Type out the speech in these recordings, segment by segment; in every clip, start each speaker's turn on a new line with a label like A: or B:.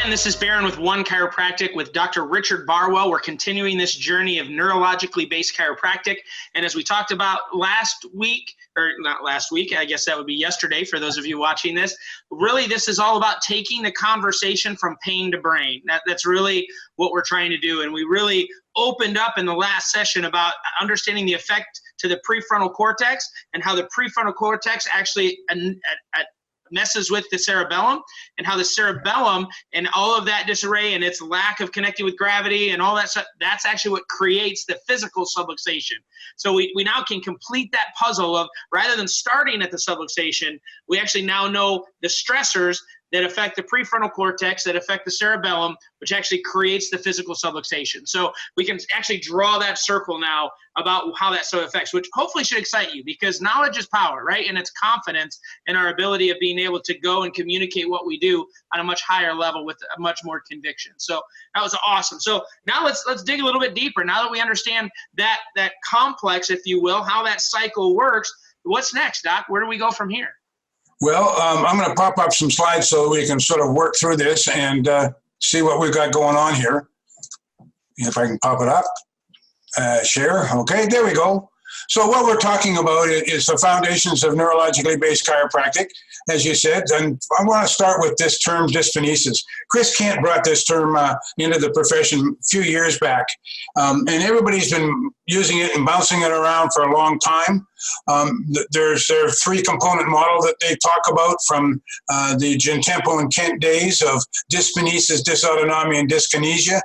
A: again, this is Baron with OneChiropractic with Dr. Richard Barwell. We're continuing this journey of neurologically based chiropractic. And as we talked about last week, or not last week, I guess that would be yesterday for those of you watching this, really this is all about taking the conversation from pain to brain. That's really what we're trying to do. And we really opened up in the last session about understanding the effect to the prefrontal cortex and how the prefrontal cortex actually messes with the cerebellum, and how the cerebellum and all of that disarray and its lack of connecting with gravity and all that stuff, that's actually what creates the physical subluxation. So we now can complete that puzzle of, rather than starting at the subluxation, we actually now know the stressors that affect the prefrontal cortex, that affect the cerebellum, which actually creates the physical subluxation. So we can actually draw that circle now about how that so affects, which hopefully should excite you, because knowledge is power, right? And it's confidence in our ability of being able to go and communicate what we do on a much higher level with a much more conviction. So that was awesome. So now let's dig a little bit deeper. Now that we understand that complex, if you will, how that cycle works, what's next, Doc? Where do we go from here?
B: Well, I'm going to pop up some slides so we can sort of work through this and see what we've got going on here. If I can pop it up, share. Okay, there we go. So what we're talking about is the foundations of neurologically based chiropractic, as you said. And I want to start with this term, dysponesis. Chris Kent brought this term into the profession a few years back. And everybody's been using it and bouncing it around for a long time. There's their three-component model that they talk about from the Gentempo and Kent days of dysponesis, dysautonomy, and dyskinesia.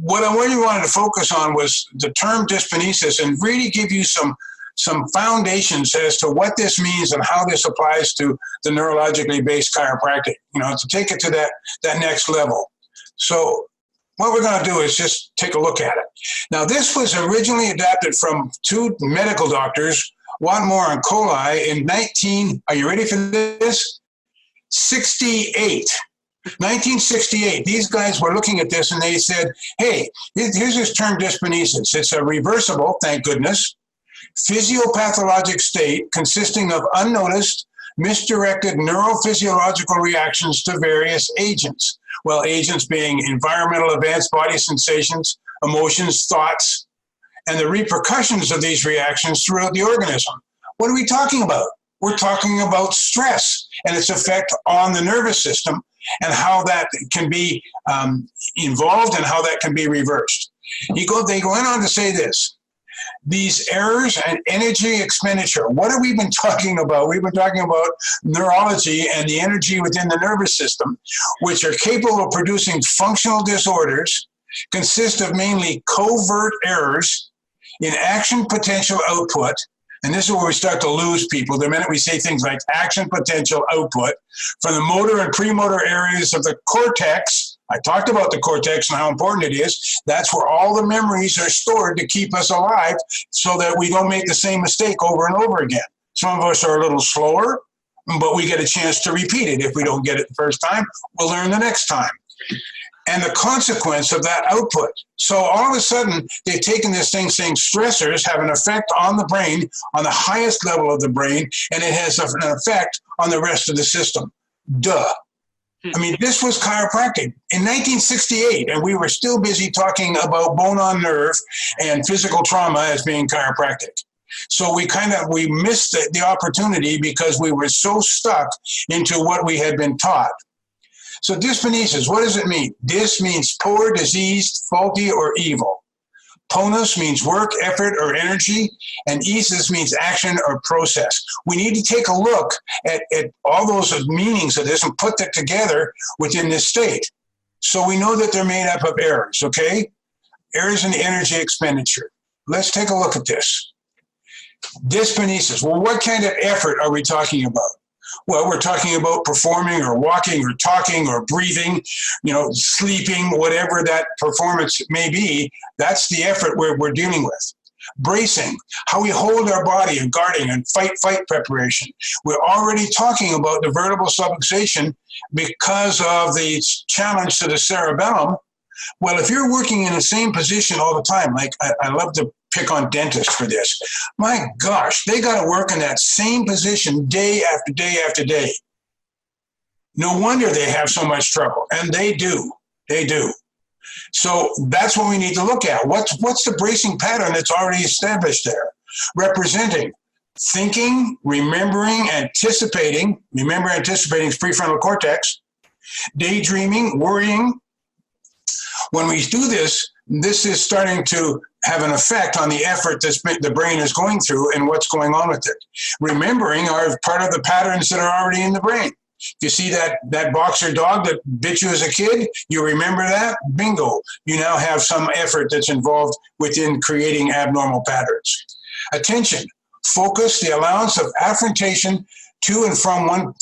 B: What I really wanted to focus on was the term dysponesis and really give you some foundations as to what this means and how this applies to the neurologically based chiropractic, to take it to that next level. So what we're going to do is just take a look at it. Now, this was originally adapted from two medical doctors, Watmore and Colli, in are you ready for this? 1968. These guys were looking at this and they said, hey, here's this term dysponesis. It's a reversible, thank goodness, physiopathologic state consisting of unnoticed, misdirected neurophysiological reactions to various agents. Well, agents being environmental events, body sensations, emotions, thoughts, and the repercussions of these reactions throughout the organism. What are we talking about? We're talking about stress and its effect on the nervous system and how that can be involved and how that can be reversed. They go on to say this. These errors and energy expenditure. What have we been talking about? We've been talking about neurology and the energy within the nervous system, which are capable of producing functional disorders, consist of mainly covert errors in action potential output. And this is where we start to lose people. The minute we say things like action potential output from the motor and premotor areas of the cortex. I talked about the cortex and how important it is. That's where all the memories are stored to keep us alive so that we don't make the same mistake over and over again. Some of us are a little slower, but we get a chance to repeat it. If we don't get it the first time, we'll learn the next time. And the consequence of that output. So all of a sudden, they've taken this thing saying stressors have an effect on the brain, on the highest level of the brain, and it has an effect on the rest of the system. Duh. I mean, this was chiropractic in 1968, and we were still busy talking about bone on nerve and physical trauma as being chiropractic. So we missed the opportunity because we were so stuck into what we had been taught. So dysponesis, what does it mean? Dys means poor, diseased, faulty, or evil. Ponus means work, effort, or energy, and esis means action or process. We need to take a look at all those meanings of this and put that together within this state. So we know that they're made up of errors, okay? Errors in energy expenditure. Let's take a look at this. Dysponesis. Well, what kind of effort are we talking about? Well, we're talking about performing or walking or talking or breathing, sleeping, whatever that performance may be. That's the effort we're dealing with. Bracing, how we hold our body and guarding and fight preparation. We're already talking about the vertebral subluxation because of the challenge to the cerebellum. Well, if you're working in the same position all the time, like I love to pick on dentists for this. My gosh, they got to work in that same position day after day after day. No wonder they have so much trouble. And they do. They do. So that's what we need to look at. What's the bracing pattern that's already established there? Representing thinking, remembering, anticipating. Remember, anticipating is prefrontal cortex. Daydreaming, worrying. When we do this, this is starting to have an effect on the effort that the brain is going through and what's going on with it. Remembering are part of the patterns that are already in the brain. You see that boxer dog that bit you as a kid? You remember that? Bingo. You now have some effort that's involved within creating abnormal patterns. Attention, focus, the allowance of affrontation to and from one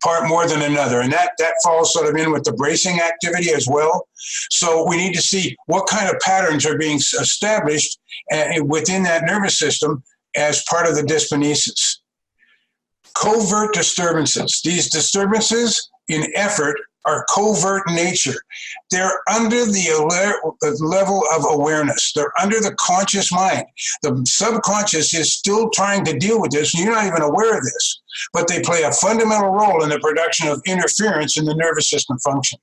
B: part more than another. And that falls sort of in with the bracing activity as well. So we need to see what kind of patterns are being established within that nervous system as part of the dysponesis. Covert disturbances. These disturbances in effort are covert in nature. They're under the level of awareness. They're under the conscious mind. The subconscious is still trying to deal with this, and you're not even aware of this, but they play a fundamental role in the production of interference in the nervous system function.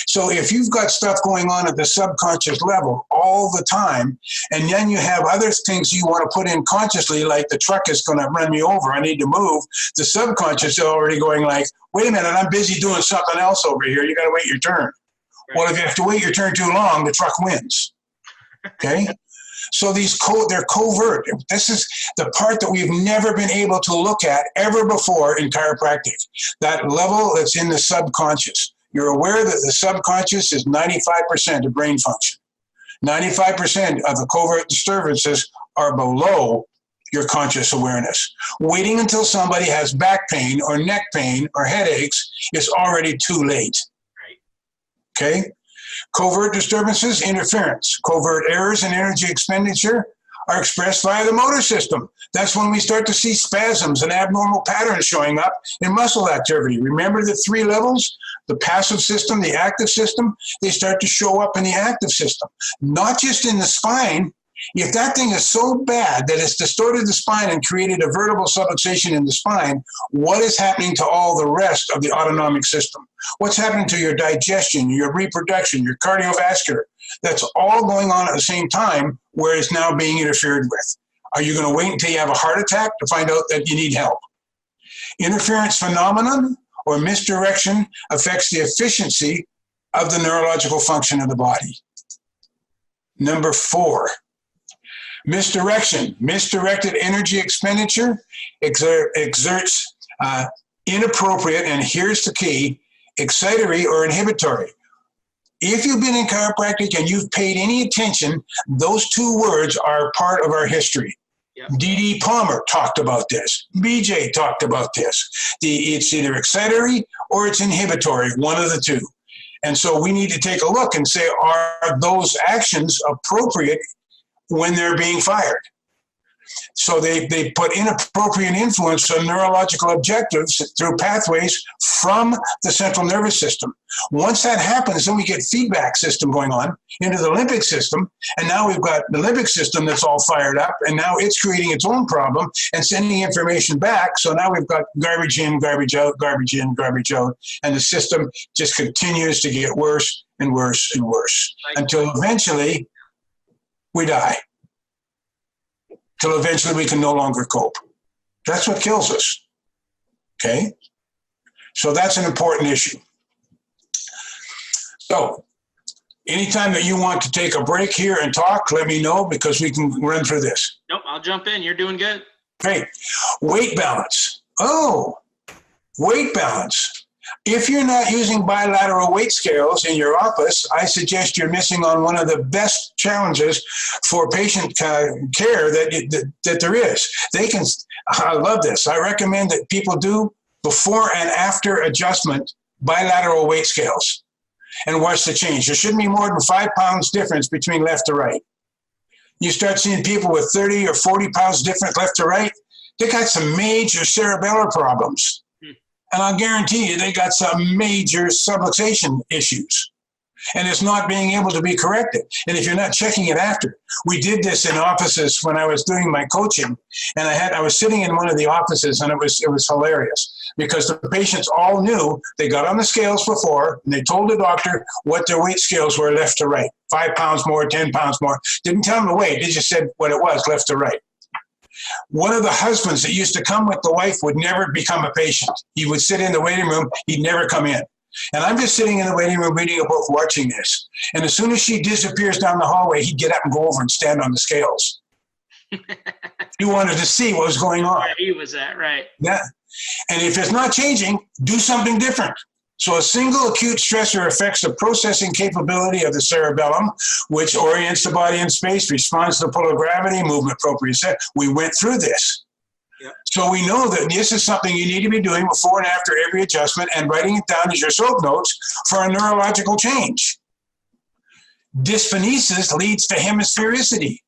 B: So if you've got stuff going on at the subconscious level all the time, and then you have other things you want to put in consciously, like the truck is going to run me over, I need to move, the subconscious is already going like, wait a minute, I'm busy doing something else over here. You got to wait your turn. Right. Well, if you have to wait your turn too long, the truck wins. Okay? So they're covert. This is the part that we've never been able to look at ever before in chiropractic, that level that's in the subconscious. You're aware that the subconscious is 95% of brain function. 95% of the covert disturbances are below your conscious awareness. Waiting until somebody has back pain or neck pain or headaches is already too late. Right. Okay? Covert disturbances, interference. Covert errors in energy expenditure are expressed via the motor system. That's when we start to see spasms and abnormal patterns showing up in muscle activity. Remember the 3 levels? The passive system, the active system, they start to show up in the active system, not just in the spine. If that thing is so bad that it's distorted the spine and created a vertebral subluxation in the spine, what is happening to all the rest of the autonomic system? What's happening to your digestion, your reproduction, your cardiovascular? That's all going on at the same time where it's now being interfered with. Are you going to wait until you have a heart attack to find out that you need help? Interference phenomenon or misdirection affects the efficiency of the neurological function of the body. Number 4, misdirection. Misdirected energy expenditure exerts inappropriate, and here's the key, excitatory or inhibitory. If you've been in chiropractic and you've paid any attention, those 2 words are part of our history. Yep. D.D. Palmer talked about this. BJ talked about this. It's either excitatory or it's inhibitory, one of the 2. And so we need to take a look and say, are those actions appropriate when they're being fired? So they put inappropriate influence on neurological objectives through pathways from the central nervous system. Once that happens, then we get feedback system going on into the limbic system. And now we've got the limbic system that's all fired up. And now it's creating its own problem and sending information back. So now we've got garbage in, garbage out, garbage in, garbage out. And the system just continues to get worse and worse and worse until eventually we die. Till eventually we can no longer cope. That's what kills us. Okay? So that's an important issue. So anytime that you want to take a break here and talk, let me know because we can run through this.
A: Nope, I'll jump in. You're doing good.
B: Great. Weight balance. Oh, weight balance. If you're not using bilateral weight scales in your office, I suggest you're missing on one of the best challenges for patient care that there is. I love this. I recommend that people do before and after adjustment bilateral weight scales and watch the change. There shouldn't be more than 5 pounds difference between left to right. You start seeing people with 30 or 40 pounds difference left to right, they got some major cerebellar problems. And I'll guarantee you they got some major subluxation issues. and it's not being able to be corrected. And if you're not checking it after, we did this in offices when I was doing my coaching, and I was sitting in one of the offices, and it was hilarious because the patients all knew they got on the scales before, and they told the doctor what their weight scales were left to right, 5 pounds more, 10 pounds more. Didn't tell them the weight; they just said what it was left to right. One of the husbands that used to come with the wife would never become a patient. He would sit in the waiting room; he'd never come in. And I'm just sitting in the waiting room reading a book, watching this. And as soon as she disappears down the hallway, he'd get up and go over and stand on the scales. He wanted to see what was going on.
A: Where he was at, right.
B: Yeah. And if it's not changing, do something different. So a single acute stressor affects the processing capability of the cerebellum, which orients the body in space, responds to the pull of gravity, movement proprioception. We went through this. Yep. So we know that this is something you need to be doing before and after every adjustment and writing it down as your soap notes for a neurological change. Dysponesis leads to hemisphericity.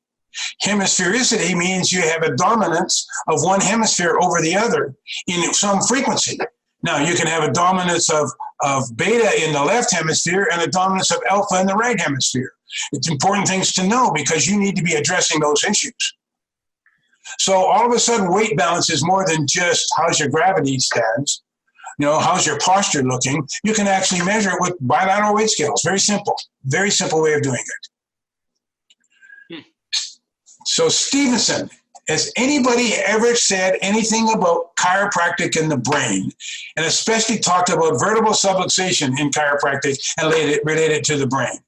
B: Hemisphericity means you have a dominance of one hemisphere over the other in some frequency. Now, you can have a dominance of beta in the left hemisphere and a dominance of alpha in the right hemisphere. It's important things to know because you need to be addressing those issues. So all of a sudden, weight balance is more than just how's your gravity stands, how's your posture looking. You can actually measure it with bilateral weight scales. Very simple way of doing it. So Stevenson, has anybody ever said anything about chiropractic in the brain, and especially talked about vertebral subluxation in chiropractic and related to the brain?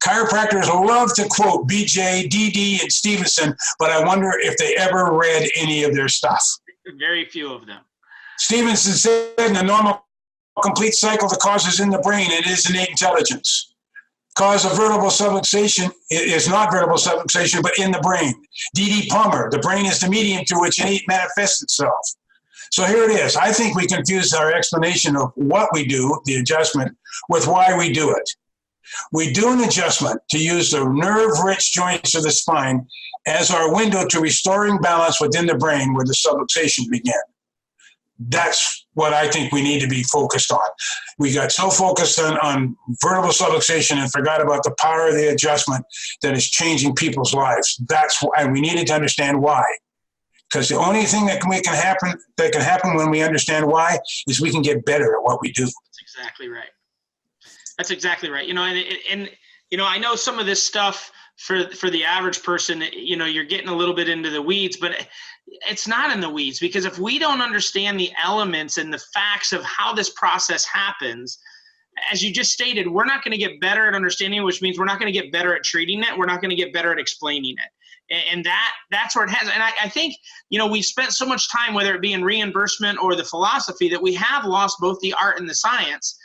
B: Chiropractors love to quote BJ, DD, and Stevenson, but I wonder if they ever read any of their stuff.
A: Very few of them.
B: Stevenson said in the normal complete cycle, the cause is in the brain. It is innate intelligence. Cause of vertebral subluxation is not vertebral subluxation, but in the brain. D.D. Palmer, the brain is the medium through which innate manifests itself. So here it is. I think we confuse our explanation of what we do, the adjustment, with why we do it. We do an adjustment to use the nerve-rich joints of the spine as our window to restoring balance within the brain where the subluxation began. That's what I think we need to be focused on. We got so focused on vertebral subluxation and forgot about the power of the adjustment that is changing people's lives. That's why we needed to understand why. Because the only thing that can happen when we understand why is we can get better at what we do.
A: That's exactly right. That's exactly right. And I know some of this stuff for the average person, you're getting a little bit into the weeds, but it's not in the weeds, because if we don't understand the elements and the facts of how this process happens, as you just stated, we're not going to get better at understanding it, which means we're not going to get better at treating it. We're not going to get better at explaining it. And that's where it has. And I think, we've spent so much time, whether it be in reimbursement or the philosophy, that we have lost both the art and the science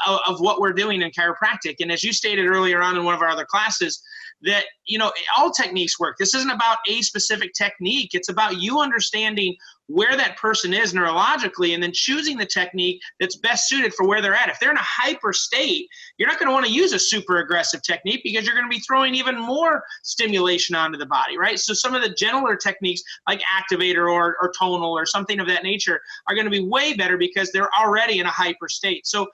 A: of what we're doing in chiropractic. And as you stated earlier on in one of our other classes, that, all techniques work. This isn't about a specific technique. It's about you understanding where that person is neurologically and then choosing the technique that's best suited for where they're at. If they're in a hyper state, you're not going to want to use a super aggressive technique because you're going to be throwing even more stimulation onto the body, right? So some of the gentler techniques like activator or tonal or something of that nature are going to be way better because they're already in a hyper state. So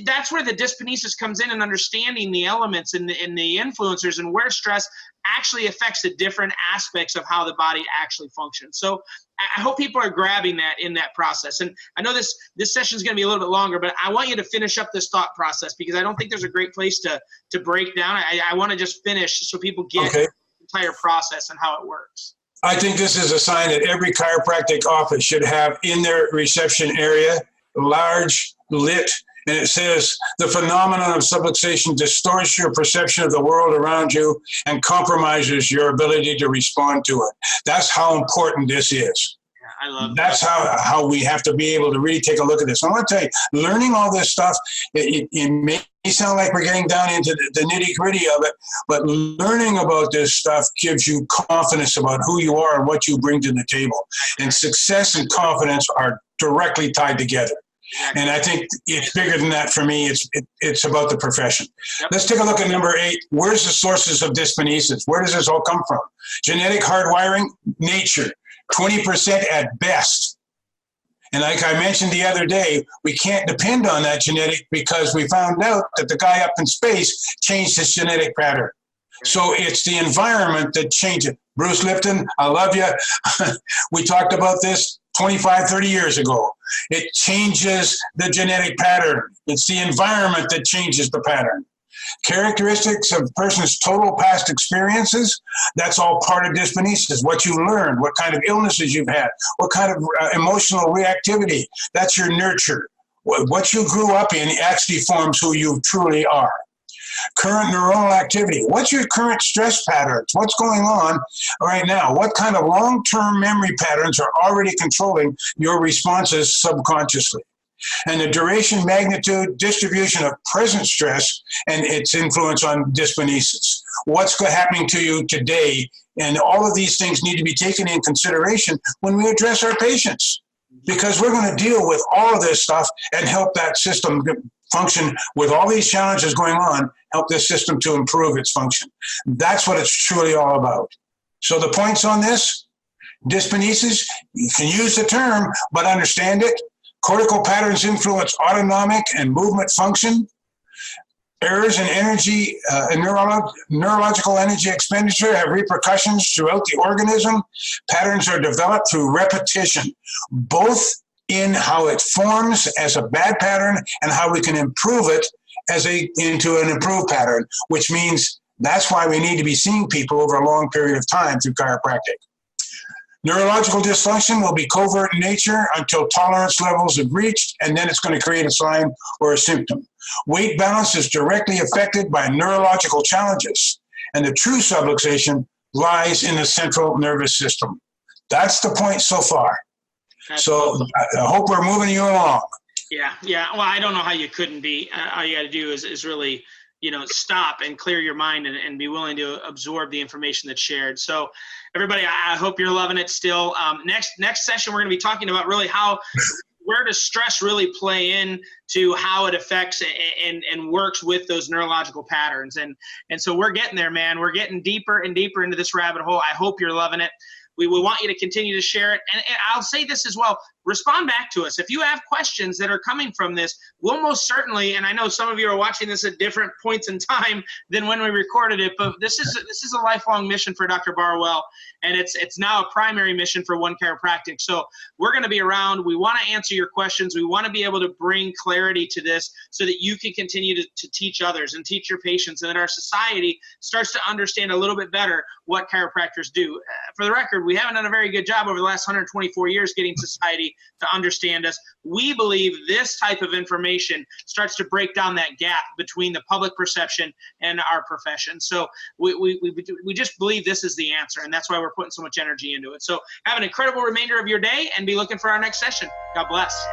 A: that's where the dysponesis comes in, and understanding the elements and the influencers and where stress actually affects the different aspects of how the body actually functions. So I hope people are grabbing that in that process. And I know this session is going to be a little bit longer, but I want you to finish up this thought process because I don't think there's a great place to break down. I want to just finish so people get the entire process and how it works.
B: I think this is a sign that every chiropractic office should have in their reception area, large, lit, and it says, the phenomenon of subluxation distorts your perception of the world around you and compromises your ability to respond to it. That's how important this is.
A: Yeah, I love
B: That's how we have to be able to really take a look at this. I want to tell you, learning all this stuff, it may sound like we're getting down into the nitty-gritty of it, but learning about this stuff gives you confidence about who you are and what you bring to the table. And success and confidence are directly tied together. And I think it's bigger than that for me. It's about the profession. Yep. Let's take a look at number 8. Where's the sources of dysponesis? Where does this all come from? Genetic hardwiring, nature, 20% at best. And like I mentioned the other day, we can't depend on that genetic because we found out that the guy up in space changed his genetic pattern. So it's the environment that changes. Bruce Lipton, I love you. We talked about this 25, 30 years ago. It changes the genetic pattern. It's the environment that changes the pattern. Characteristics of a person's total past experiences, that's all part of dysponesis. What you learned, what kind of illnesses you've had, what kind of emotional reactivity, that's your nurture. What you grew up in actually forms who you truly are. Current neuronal activity. What's your current stress patterns? What's going on right now? What kind of long-term memory patterns are already controlling your responses subconsciously? And the duration, magnitude, distribution of present stress and its influence on dysponesis. What's happening to you today? And all of these things need to be taken in consideration when we address our patients, because we're going to deal with all of this stuff and help that system function with all these challenges going on, help this system to improve its function. That's what it's truly all about. So the points on this, dysponesis, you can use the term, but understand it. Cortical patterns influence autonomic and movement function. Errors in energy, neurological energy expenditure have repercussions throughout the organism. Patterns are developed through repetition, both in how it forms as a bad pattern and how we can improve it into an improved pattern, which means that's why we need to be seeing people over a long period of time through chiropractic. Neurological dysfunction will be covert in nature until tolerance levels have reached, and then it's going to create a sign or a symptom. Weight balance is directly affected by neurological challenges, and the true subluxation lies in the central nervous system. That's the point so far. So I hope we're moving you along.
A: Yeah. Well, I don't know how you couldn't be. All you got to do is really, stop and clear your mind and be willing to absorb the information that's shared. So everybody, I hope you're loving it still. Next session, we're going to be talking about really where does stress really play in to how it affects and works with those neurological patterns. And so we're getting there, man. We're getting deeper and deeper into this rabbit hole. I hope you're loving it. We want you to continue to share it. And I'll say this as well, respond back to us. If you have questions that are coming from this, we'll most certainly, and I know some of you are watching this at different points in time than when we recorded it, but this is a lifelong mission for Dr. Barwell, and it's now a primary mission for OneChiropractic. So we're going to be around. We want to answer your questions. We want to be able to bring clarity to this so that you can continue to teach others and teach your patients, and that our society starts to understand a little bit better what chiropractors do. For the record, we haven't done a very good job over the last 124 years getting society to understand us. We believe this type of information starts to break down that gap between the public perception and our profession. So we just believe this is the answer, and that's why we're putting so much energy into it. So have an incredible remainder of your day and be looking for our next session. God bless.